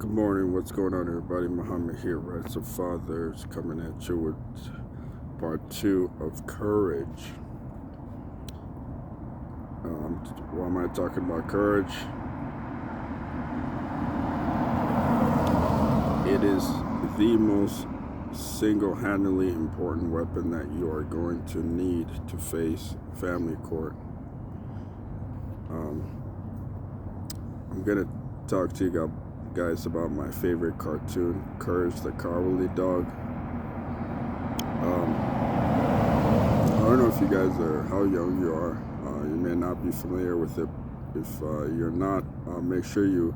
Good morning, what's going on, everybody? Muhammad here, Rights of Fathers, coming at you with part two of Courage. Why am I talking about courage? It is the most single-handedly important weapon that you are going to need to face family court. I'm going to talk to you guys about my favorite cartoon, Courage the Cowardly Dog. I don't know if you guys are, how young you are. You may not be familiar with it. If you're not, make sure you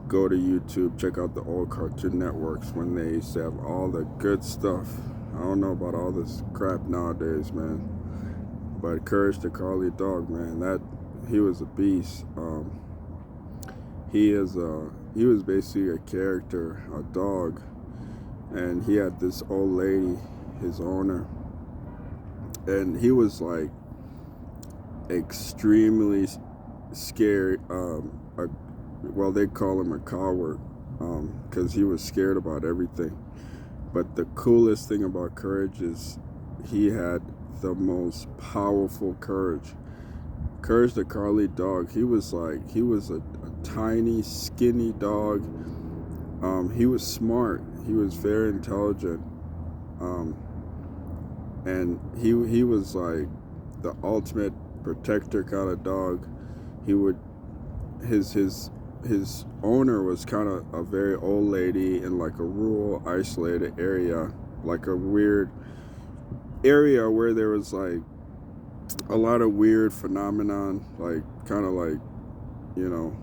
go to YouTube, check out the old Cartoon Networks when they used to have all the good stuff. I don't know about all this crap nowadays, man. But Courage the Cowardly Dog, man, he was a beast. He was basically a character, a dog, and he had this old lady, his owner, and he was like extremely scared. Well, they call him a coward because he was scared about everything. But the coolest thing about Courage is he had the most powerful courage. Courage the Cowardly Dog, he was a tiny, skinny dog. He was smart. He was very intelligent. And he was like the ultimate protector kind of dog. He would his owner was kind of a very old lady in like a rural, isolated area, like a weird area where there was like a lot of weird phenomenon, like kind of like, you know,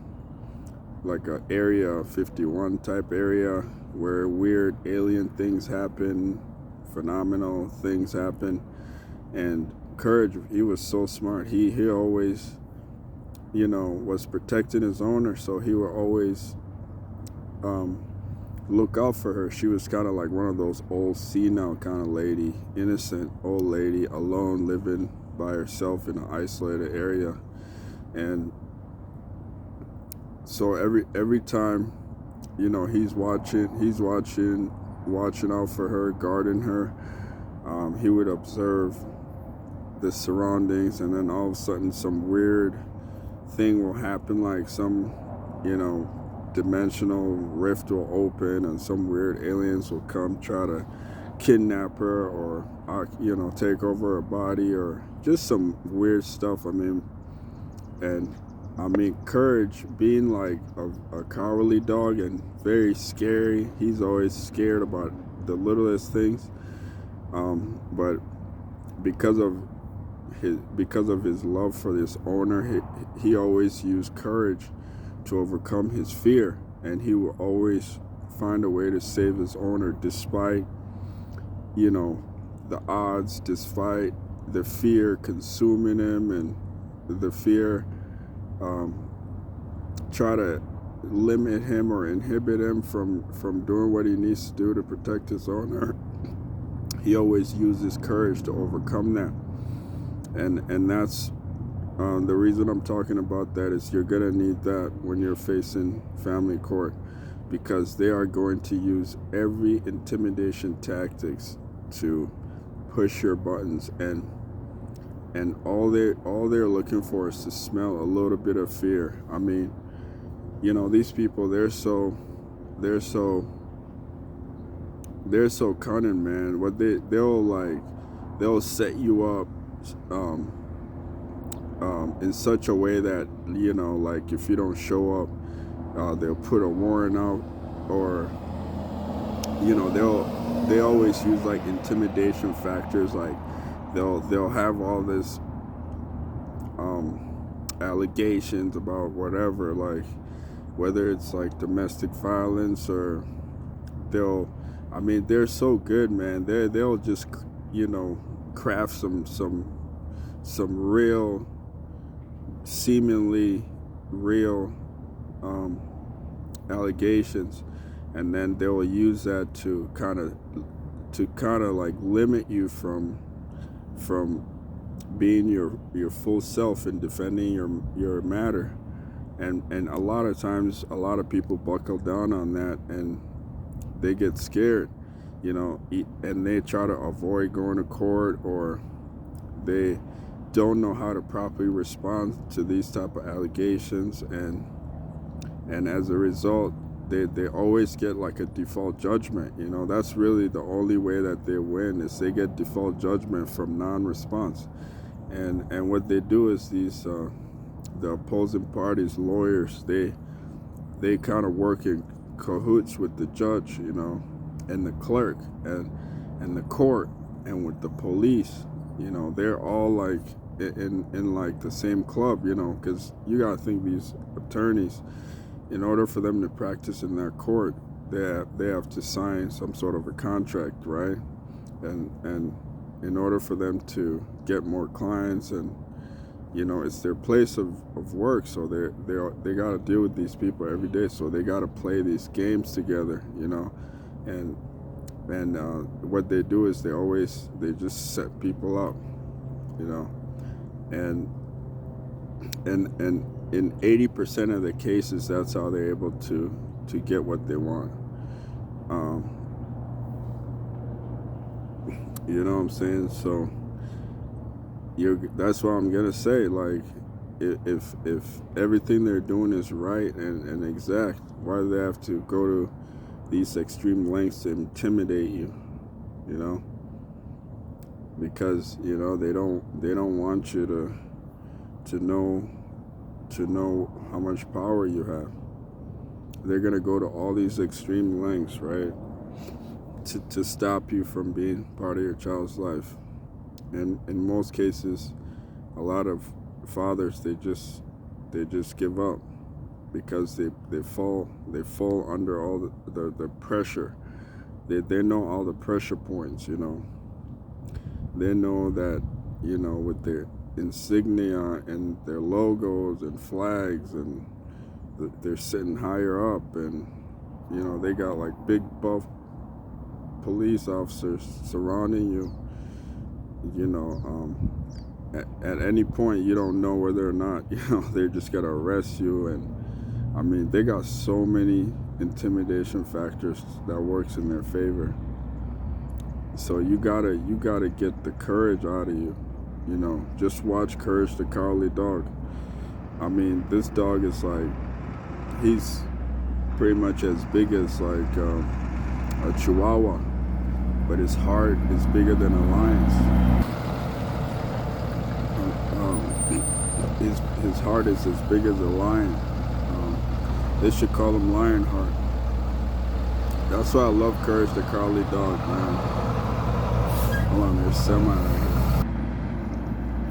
like a Area 51 type area where weird alien things happen, phenomenal things happen. And Courage, he was so smart. He always, was protecting his owner, so he would always look out for her. She was kind of like one of those old senile kind of lady, innocent old lady, alone, living by herself in an isolated area. And so every time, he's watching out for her, guarding her. He would observe the surroundings, and then all of a sudden some weird thing will happen, like some, dimensional rift will open and some weird aliens will come try to kidnap her or, take over her body or just some weird stuff. Courage, being like a cowardly dog and very scary, he's always scared about the littlest things. But because of his love for this owner, he always used courage to overcome his fear, and he will always find a way to save his owner despite, the odds, despite the fear consuming him and the fear try to limit him or inhibit him from doing what he needs to do to protect his owner. He always uses courage to overcome that. And that's the reason I'm talking about that is you're going to need that when you're facing family court, because they are going to use every intimidation tactics to push your buttons, and all they're looking for is to smell a little bit of fear. These people, they're so cunning, man. What they'll set you up in such a way that, like if you don't show up, they'll put a warrant out, or they always use like intimidation factors, like they'll have all this allegations about whatever, like whether it's like domestic violence, or they're so good, man. They'll just craft some real, seemingly real allegations, and then they will use that to kind of like limit you from being your full self and defending your matter. And a lot of times, a lot of people buckle down on that, and they get scared, you know, and they try to avoid going to court, or they don't know how to properly respond to these type of allegations, and as a result, they always get like a default judgment. You know, that's really the only way that they win, is they get default judgment from non-response. And what they do is these the opposing parties lawyers, they kind of work in cahoots with the judge, you know, and the clerk, and the court, and with the police. You know, they're all like in like the same club, you know, because you gotta think, these attorneys, in order for them to practice in their court, they have to sign some sort of a contract, right? And in order for them to get more clients, and you know, it's their place of work, so they got to deal with these people every day, so they got to play these games together, you know. And what they do is they just set people up, you know. And in 80% of the cases, that's how they're able to get what they want. You know what I'm saying? So that's what I'm gonna say. Like, if everything they're doing is right and exact, why do they have to go to these extreme lengths to intimidate you? You know, because you know they don't want you to know how much power you have. They're gonna go to all these extreme lengths, right, to stop you from being part of your child's life. And in most cases, a lot of fathers, they just give up, because they fall under all the pressure. They know all the pressure points, you know. They know that, you know, with their insignia and their logos and flags, and they're sitting higher up, and you know, they got like big buff police officers surrounding you. You know, at any point, you don't know whether or not, you know, they're just gonna arrest you. And I mean, they got so many intimidation factors that works in their favor. So you gotta get the courage out of you. You know, just watch Courage the Cowardly Dog. I mean, this dog is like, he's pretty much as big as like a Chihuahua, but his heart is bigger than a lion's. His heart is as big as a lion. They should call him Lionheart. That's why I love Courage the Cowardly Dog, man. Hold on, there's semi right here.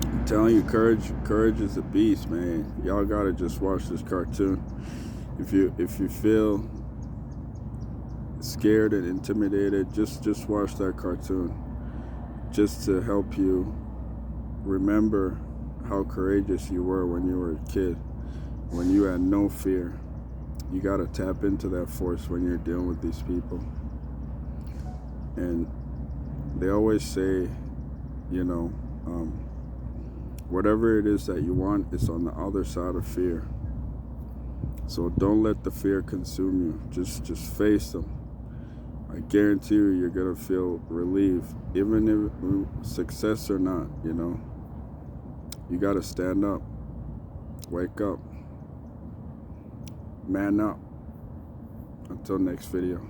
I'm telling you, Courage is a beast, man. Y'all gotta just watch this cartoon. If you feel scared and intimidated, just watch that cartoon, just to help you remember how courageous you were when you were a kid, when you had no fear. You got to tap into that force when you're dealing with these people. And they always say, you know, whatever it is that you want is on the other side of fear. So don't let the fear consume you. Just face them. I guarantee you're gonna feel relieved, even if success or not. You know, you gotta stand up, wake up, man up. Until next video.